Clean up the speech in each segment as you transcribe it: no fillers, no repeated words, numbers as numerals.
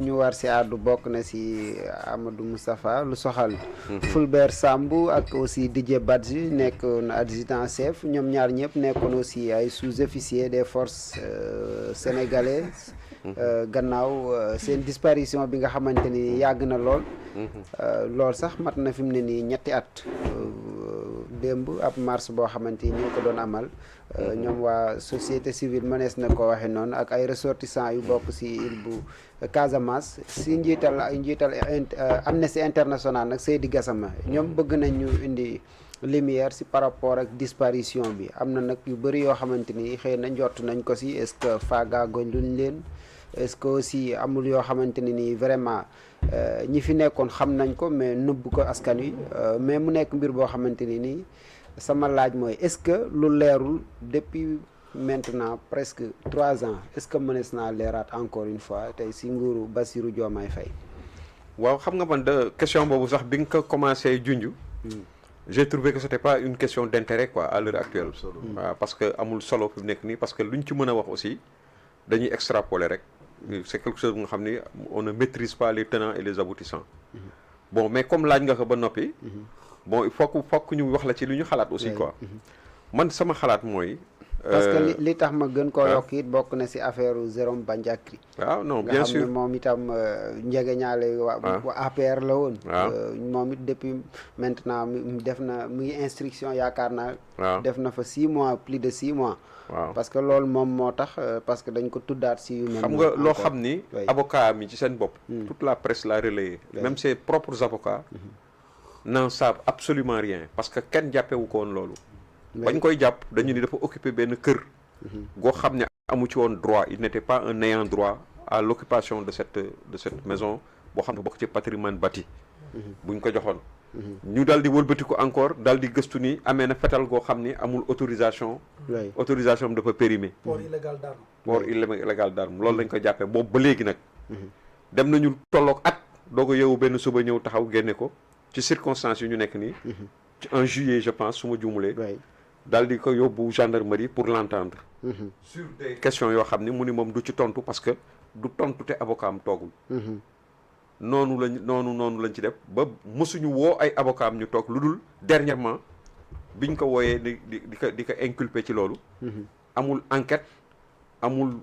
ñu war si àddu bokk na si Amadou Moustapha lu soxal Fulbert Sambou ak aussi Didier Badji nekkoon adjudant chef ñoom ñaar ñëpp nekkoon aussi ay sous-officiers des forces sénégalaises gannaaw seen disparition bi nga xamante ni yàgg na lool lool sax mat na fi mu ne nii ñetti at démb ab marche boo xamante ni ñoo ko doon amal ñoom waa société civile mënees na ko waxe noonu ak ay ressortissants yu bokk si île bu Casamance si njiital Amnesty International nag Seydi Gassama ñoom bëgg nañ ñu indi lumière si par rapport ak disparition bi am na nag yu bëri yoo xamante ni xëy na njott nañ ko si est-ce que faagaagoñ luñ leen est-ce que aussi amul yoo xamante ne nii vraiment ñi fi nekkoon xam nañ ko mais nëbb ko askan wi mais mu nekk mbir boo xamante ni nii sama laaj mooy est-ce que lu leerul depuis maintenant presque 3 ans est-ce que mënees naa leeraat encore une fois tey si nguuru Bassirou Diomaye Faye. waaw xam nga man de question boobu sax bi nga ko commencé junj. j'ai trouvé que c'était pas une question d'intérêt quoi à l'heure actuelle. waaw parce que amul solo fi mu nekk nii parce que luñ ci mën a wax aussi dañuy extrapoler rek. c'est quelque chose bu nga xam ni on ne maîtrise pas les tenants et les aboutissants. bon mais comme laaj nga ko ba noppi. bon il faut que ñu wax la ci lu ñu xalaat aussi quoi. man sama xalaat mooy. parce que li tax ma gën koo yokk it bokk na si affaire Jérôme Bandiaky. waaw non bien sûr nga xam ne moom itam njegeñaale waa APR la woon. moom it depuis maintenant mu ngi instruction yaakaar naa. def na fa 6 mois plus de 6 mois. waaw parce que loolu moom moo tax parce que dañ ko tuddaat si yu mel. xam nga loo xam ni. avocat mi ci seen bopp. toute la presse l'a relayé. même ses propres avocats. n'en savent absolument rien parce que kenn jàppewu ko woon loolu. bañ koy jàpp dañu ni dafa occuper benn kër. goo xam ne amu ci woon droit il n'était pas un ayant droit à l'occupation de cette maison boo xam ne bokk ci patrimoine bâti. buñ ko joxoon. ñu daal di wëlbati ko encore daal di gëstu ni amee na fetal goo xam ni amul autorisation. autorisation am dafa périmé. port illégal d'arme. port illégal d'arme loolu lañ ko jàppee boobu ba léegi nag. dem nañu tolloog at doog a yeewu benn suba ñëw taxaw génne ko ci circonstances yu ñu nekk nii. en juillet je pense su ma juumulee. daal di ko yóbbu gendarmerie pour l'entendre. sur des questions yoo xam ni mu ni moom du ci tontu parce que du tontu te avocat am toogul. noonu lañ ci def ba mësuñu woo ay avocat am ñu toog lu dul dernièrement biñ ko wooyee di ko inculper ci loolu. amul enquête amul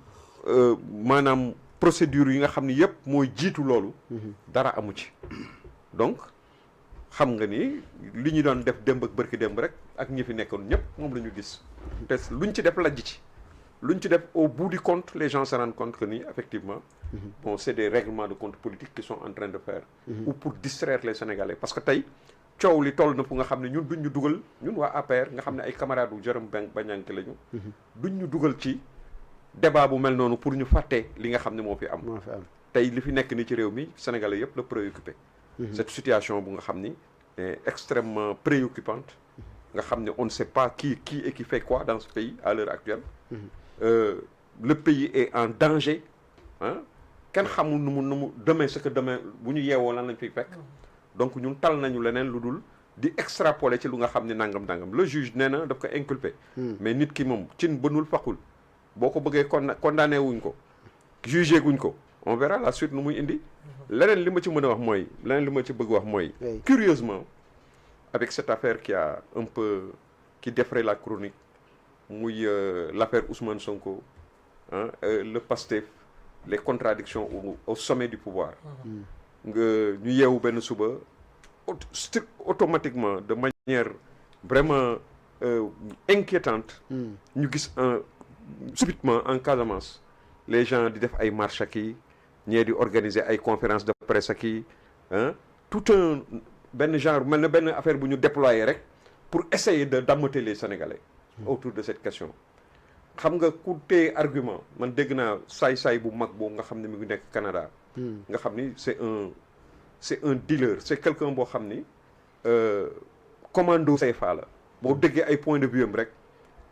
maanaam procédure yi nga xam ni yëpp mooy jiitu loolu. dara amu ci donc. xam nga ni li ñu doon def démb ak bërki démb rek ak ñi fi nekkoon ñëpp moom la ñu gis te luñ ci def lajj ci luñ ci def au bout du compte les gens se rendent compte que ni effectivement bon c'est des règlements de compte politiques qui sont en train de faire ou pour distraire les Sénégalais parce que tey coow li toll na fu nga xam ne ñun duñ ñu dugal ñun waa APR nga xam ne ay camarades u Jérôme Bandiaky lañu duñ ñu dugal ci débat bu mel noonu pour ñu fàtte li nga xam ne moo fi am tey li fi nekk ni ci réew mi Sénégalais yëpp la préoccupé cette situation bu nga xam ni est extrêmement préoccupante nga xam ne on ne sait pas qui et qui fait quoi dans ce pays à l'heure actuelle le pays est en danger ah kenn xamul nu mu demain ce que demain bu ñu yeewoo lan lañ fiy fekk donc ñun tal nañu leneen lu dul di extrapoler ci lu nga xam ne nangam le juge nee na daf ko inculpé mais nit ki moom cin bënul faqul boo ko bëggee condamné wuñ ko jugé guñ ko on verra la suite nu muy indi leneen li ma ci mën a wax mooy leneen li ma ci bëgg wax mooy curieusement avec cette affaire qui défraie la chronique muy l'affaire Ousmane Sonko le Pastef les contradictions au sommet du pouvoir nga ñu yeewu benn suba automatiquement de manière vraiment inquiétante ñu gis subitement en Casamance les gens di def ay marches ak yi ñee di organiser ay conférences de presse ak yi tout un benn genre mel na benn affaire bu ñu déployer rek pour essayer de d'ameuter les Sénégalais autour de cette question xam nga ku téye argument man dégg naa saay-saay bu mag boobu nga xam ne mi ngi nekk Canada nga xam ni c'est un dealer c'est quelqu'un boo xam ni commando CFA la boo déggee ay point de vue am rek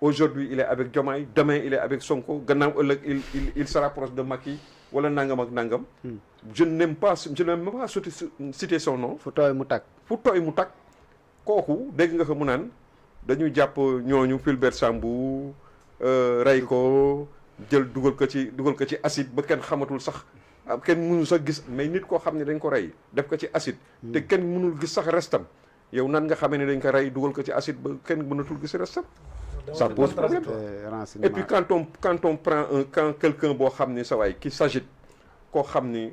aujourd'hui il est avec Diomaye demain il est avec Sonko gannaaw ëllëg il se rapproche de Macky wala nangam ak nangam je n'aime pas citer son nom fu tooy mu takk kooku dégg nga ko mu naan dañu jàpp ñooñu Fulbert Sambou rey ko jël dugal ko ci acide ba kenn xamatul sax kenn mënul sax gis mais nit koo xam ne dañ ko rey def ko ci acide te kenn mënul gis sax restam yow nan nga xamee ne dañ ko rey dugal ko ci acide ba kenn mënatul gis restam ça pose problème et puis quand on prend quand quelqu'un boo xam ni sa waay qui s'agite koo xam ni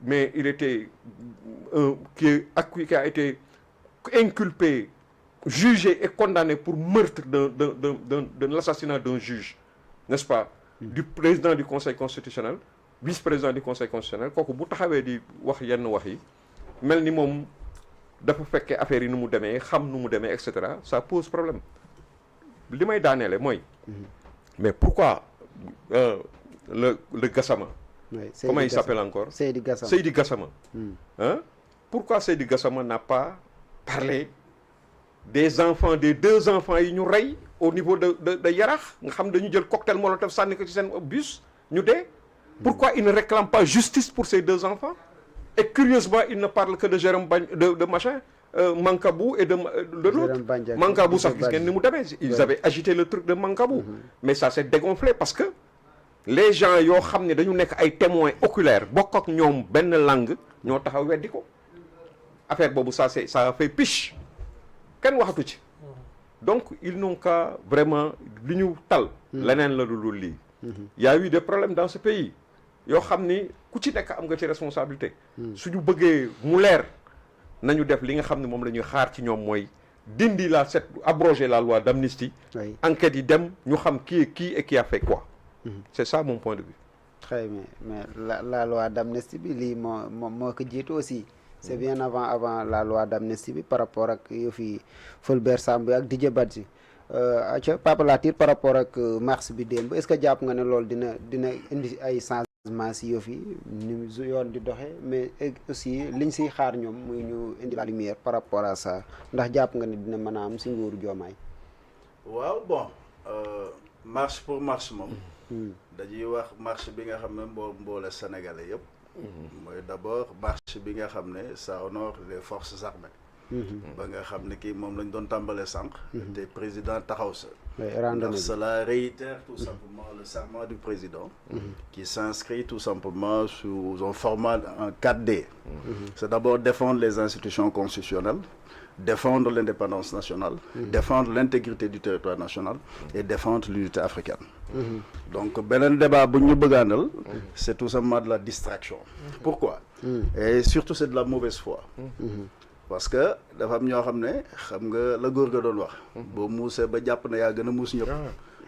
mais il était qui a été inculpé jugé et condamné pour meurtre de l'assassinat d'un juge, n'est-ce pas, du président du Conseil constitutionnel, vice-président du Conseil constitutionnel, kooku bu taxawee di wax yenn wax yi mel ni moom dafa fekkee affaire yi nu mu demee xam nu mu demee et cetera ça pose problème. Li may daaneele mooy mais pourquoi le Gassama, comment il s'appelle encore, Seydi Gassama hein? Pourquoi Seydi Gassama n'a pas parlé des enfants, des 2 enfants yi ñu rey au niveau de Yarax nga xam dañu jël cocktail molotov sànni ko ci seen bus ñu dee. Pourquoi il ne réclame pas justice pour ces 2 enfants? Et curieusement il ne parle que de Jérôme de machin Mancabou et de l'autre Mancabou sax gis ngeen ni mu demee ils avaient agité le truc de Mancabou mais ça s'est dégonflé parce que les gens yoo xam ne dañu nekk ay témoins oculaires bokk ak ñoom benn langue ñoo taxaw weddi ko affaire boobu ça a fait piche kenn waxatu ci donc ils n'ont qu'à vraiment li ñu tal leneen la dul lii y a eu des problèmes dans ce pays yoo xam ni ku ci nekk am nga ci responsabilité suñu bëggee mu leer nañu def li nga xam ne moom la ñuy xaar ci ñoom mooy dindi abroger la loi d'amnistie enquête yi dem ñu xam qui est qui et qui a fait quoi c'est ça mon point de vue. Très bien mais la loi d'amnistie bi lii moo ko jiitu aussi c'est bien avant la loi d'amnistie bi par rapport ak yëfi Fulbert Sambou ak Didier Badji aca Papa Latir par rapport ak mars bi démb est-ce que jàpp nga ne loolu dina indi ay changement si yëfi ni yoon di doxee mais aussi liñ siy xaar ñoom muy ñu indi la lumière par rapport à ça ndax jàpp nga ne dina mën a am si nguuru Diomaye. waaw bon marche pour marche moom dañuy wax marche bi nga xam ne mboole sénégalais yëpp mooy d'abord marche bi nga xam ne ça honore les forces armées ba nga xam ne kii moom lañ doon tàmbalee sànq te président taxaw sa ndax cela réitère tout simplement le serment du président qui s'inscrit tout simplement sous un format en 4D c'est d'abord défendre les institutions constitutionnelles, défendre l'indépendance nationale, défendre l'intégrité du territoire national et défendre l'unité africaine. Donc beneen débat bu ñu bëggaandal c'est tout simplement de la distraction. Pourquoi? Et surtout c'est de la mauvaise foi. Parce que dafa am ñoo xam ne xam nga la góor ga doon wax boo muusee ba jàpp na yaa gën a muus ñëpp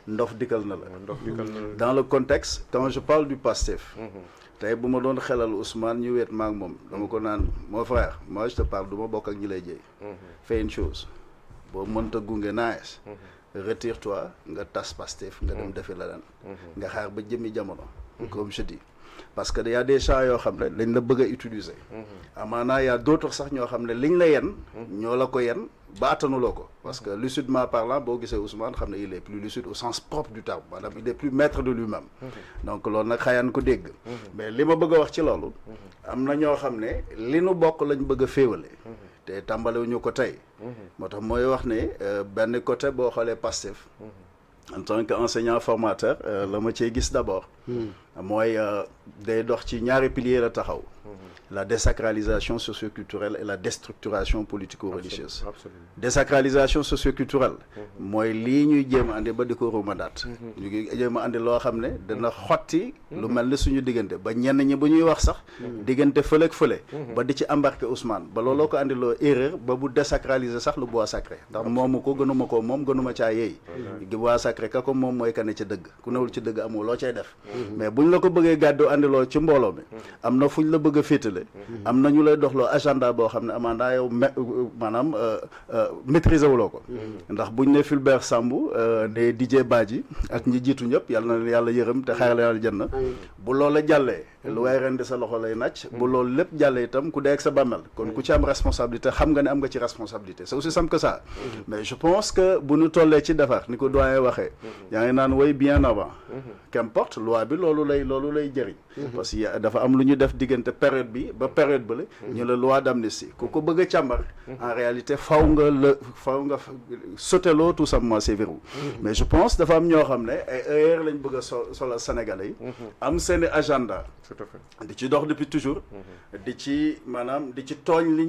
ndof dikkal na la. Dans le contexte quand je parle du PASTEF tey bu ma doon xelal Ousmane ñu weet maak moom dama ko naan mon frère moi je te parle du ma bokk ak ñi lay jëy fais une chose boo mënta gunge naes retire-toi nga tas Pastef nga dem defi leneen nga xaar ba jëmmi jamono comme je dis parce que y a des gens yoo xam ne lañ la bëgg a utiliser amaana y a d'autres sax ñoo xam ne liñ la yen ñoo la ko yen ba attanuloo ko parce que lucidement parlant boo gisee Ousmane xam ne il est plus lucide au sens propre du terme maanaam il est plus maître de lui-même donc loolu nag xayaan ko dégg mais li ma bëgg a wax ci loolu am na ñoo xam ne li nu bokk lañ bëgg a féewale te tàmbalewuñu ko tey moo tax mooy wax ne benn côté boo xoolee Pastef en tant qu'enseignant formateur la ma cee gis d'abord mooy day dox ci ñaari piliers la taxaw la désacralisation socioculturelle et la déstructuration politico-religieuse. Désacralisation socioculturelle mooy lii ñuy jéem a andi ba di ko ruumandaat ñu ngi jéem a andi loo xam ne dana xotti lu mel ni suñu diggante ba ñenn ñi bu ñuy wax sax diggante fële ak fële ba di ci embarqué Ousmane ba looloo ko andi loo erreur ba bu désacraliser sax lu bois sacré ndax moomu ko gënuma ko moom gënuma caa yeey bois sacré ka ko moom mooy ka ne ca dëgg ku newul ci dëgg amoo loo cay def mais buñ la ko bëggee gàddu andi loo ci mbooloo mi am na fuñ la bëgg a féetale am na ñu lay doxloo agenda boo xam ne amaandaa yow maanaam maîtriser wuloo ko ndax buñ ne Fulbert Sambou ne Didier Badji ak ñi jiitu ñëpp yàlla na yàlla yërëm te xaarale yàlla janna bu loola jàllee lu waay ren di sa loxo lay nàcc bu loolu lépp jàllee itam ku dee ak sa bàmmeel kon ku ci am responsabilité xam nga ne am nga ci responsabilité c'est aussi simple que ça mais je pense que bu ñu tollee ci defar ni ko doyen waxee yaa ngi naan way bien avant qu'importe loi bi loolu lay jëriñ parce que dafa am lu ñu def diggante période bi ba période ba la ñu la loi d'amnistie ku ko bëgg a càmbar en réalité faw nga sauteloo tout simplement ces verrous mais je pense dafa am ñoo xam ne ay erreur lañ bëgg a solo Sénégalais yi am seeni agenda tout à fait. di ci dox depuis toujours. di ci maanaam di ci tooñ li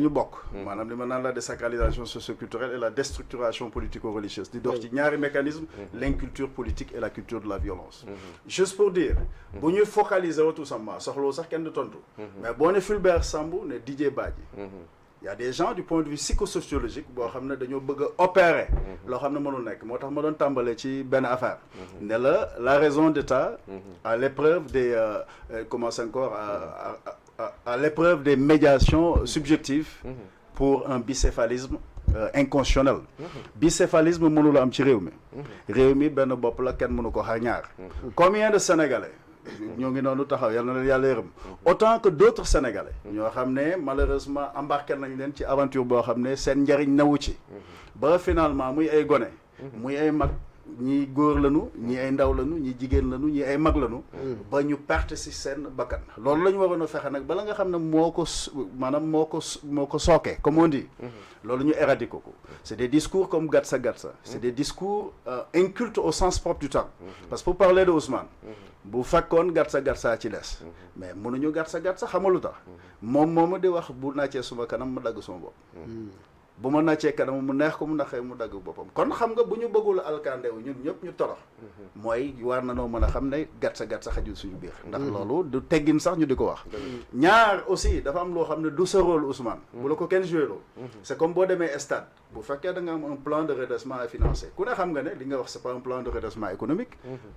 ñu bokk. maanaam li ma naan la désacralisation socioculturelle et la déstructuration politico-religieuse di dox ci ñaari mécanisme l'inculture politique et la culture de la violence. juste pour dire bu ñuy focaliser wu tout simplement soxloo sax kenn du tontu. mais boo ne Fulbert Sambou ne Didier Badji. Il y a des gens du point de vue psychosociologique boo xam ne dañoo bëgg a opérer loo xam ne mënul nekk moo tax ma doon tàmbalee ci benn affaire ne la raison d'État à l'épreuve des commence encore à l'épreuve des médiations subjectives pour un bicéphalisme inconscientionnel bicéphalisme mënula am ci réew mi benn bopp la kenn mënu ko xar ñaar combien de Sénégalais ñoo ngi noonu taxaw yal na leen yàlla yërëm autant que d'autres Sénégalais ñoo xam ne malheureusement embarqué nañ leen ci aventure boo xam ne seen njariñ nawu ci ba finalement muy ay gone muy ay mag ñi góor lañu ñi ay ndaw lañu ñi jigéen lañu ñi ay mag lañu ba ñu perte ci seen bakkan loolu la ñu waroon a fexe nag bala nga xam ne moo ko sooke comme on dit loolu ñu éradiquer ko c'est des discours comme Gatsa c'est des discours incultes au sens propre du terme parce que pour parler de Ousmane bu fekkoon gatsa ci des mais mënuñu gatsa xamalu tax moom moomu di wax bu naccee suma kanam ma dagg suma bopp bu ma naccee kanam mu neex ko mu naxee mu dagg boppam kon xam nga bu ñu bëggul alkande wu ñun ñëpp ñu torox mooy war na noo mën a xam ne gatsa xajul suñu biir ndax loolu du teggin sax ñu di ko wax ñaar aussi dafa am loo xam ne du sa rôle Ousmane bu la ko kenn joué loo c'est comme boo demee stade bu fekkee da nga am un plan de redressement à financer ku ne xam nga ne li nga wax c'est pas un plan de redressement économique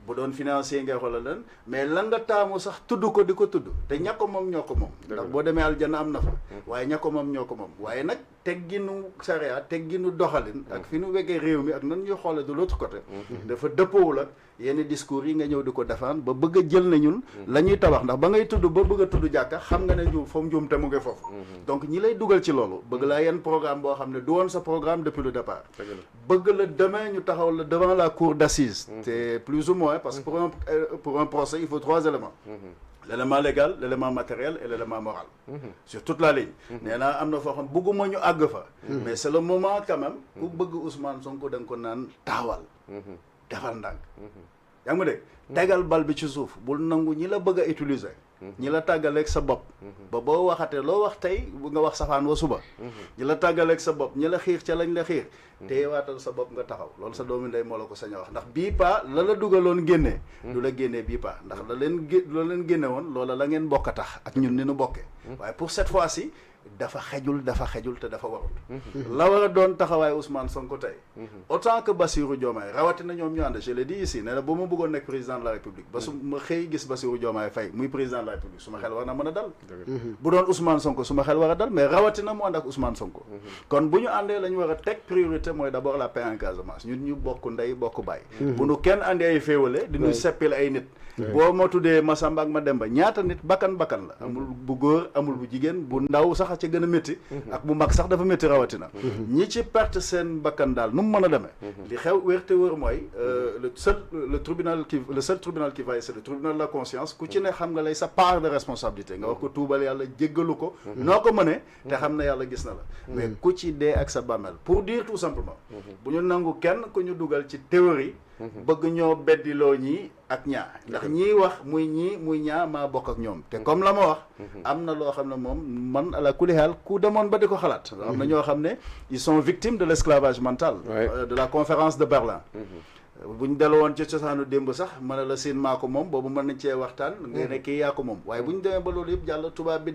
bu doon financier ngay xoolal leen mais la nga taamu sax tudd ko di ko tudd te ña ko moom ñoo ko moom ndax boo demee aljana am na fa waaye ña ko moom ñoo ko moom waaye nag tegginu charia tegginu doxalin ak fi nu weggee réew mi ak nan ñuy xoole de l'autre côté dafa dëppoo la yenn discours yi nga ñëw di ko défendre ba bëgg a jël na ñun la ñuy tabax ndax ba ngay tudd ba bëgg a tudd jàkka xam nga ne foofu njuum te mu ngi foofu donc ñi lay dugal ci loolu bëgg laa yenn programme boo xam ne du woon sa programme depuis le départ bëgg la demain ñu taxaw la devant la cour d'assises c'est plus ou moins parce que pour un procès il faut 3 éléments l'élément légal l'élément matériel et l'élément moral sur toute la ligne nee naa am na foo xam bëgguma ñu àgg fa mais c'est le moment quand même ku bëgg Ousmane Sonko da nga ko naan taawal defal ndànk yaa ngi ma dégg tegal bal bi ci suuf bul nangu ñi la bëgg a utiliser ñi la tàggaleeg sa bopp ba boo waxatee loo wax tey bu nga wax safaan wa suba ñi la tàggaleeg sa bopp ñi la xiir ca lañ la xiir téyewaatal sa bopp nga taxaw loolu sa doomi ndey moo la ko sañ a wax ndax bii pa la dugaloon génnee du la génnee bii pa ndax la leen génne woon loola la ngeen bokk a tax ak ñun ni nu bokkee waaye pour cette fois-ci dafa xejul te dafa warul la war a doon taxawaay Ousmane Sonko tey autant que Bassirou Diomaye rawatina ñoom ñu ànd je l'ai dit ici ne la ba ma bëggoon nekk président de la République ba su ma xëy gis Bassirou Diomaye Faye muy président de la République su ma xel war na mën a dal bu doon Ousmane Sonko su ma xel war a dal mais rawatina mu ànd ak Ousmane Sonko kon bu ñu àndee la ñu war a teg priorité mooy d'abord la paix en Casamance ñun ñu bokk ndey bokk baay bu nu kenn àndee ay féewale di ñu seppil ay nit boo ma tuddee Massamba ak Mademba ñaata nit bakkan la amul bu góor amul bu jigéen bu ndaw sax a ca gën a métti ak bu mag sax dafa métti rawatina ñi ci perte seen bakkan daal nu mu mën a demee li xew wér te wér mooy le seul tribunal qui vaille c'est le tribunal de la conscience ku ci ne xam nga lay sa part de responsabilité nga wax ko tuubal yàlla jéggalu ko noo ko mënee te xam ne yàlla gis na la mais ku ci dee ak sa bàmmeel pour dire tout simplement bu ñu nangu kenn ku ñu dugal ci théorie bëgg ñoo beddiloo ñii ak ñaa ndax ñii wax muy ñii muy ñaa maa bokk ak ñoom te comme la ma wax am na loo xam ne moom man ala kulli haal ku demoon ba di ko xalaat am na ñoo xam ne ils sont victimes de l'esclavage mental de la conférence de Berlin bu ñu delloo woon ci cosaanu démb sax mën a la seen maa ko moom boobu mën nañ cee waxtaan nga ne kii yaa ko moom waaye bu ñu demee ba loolu yëpp jàll tubaab bi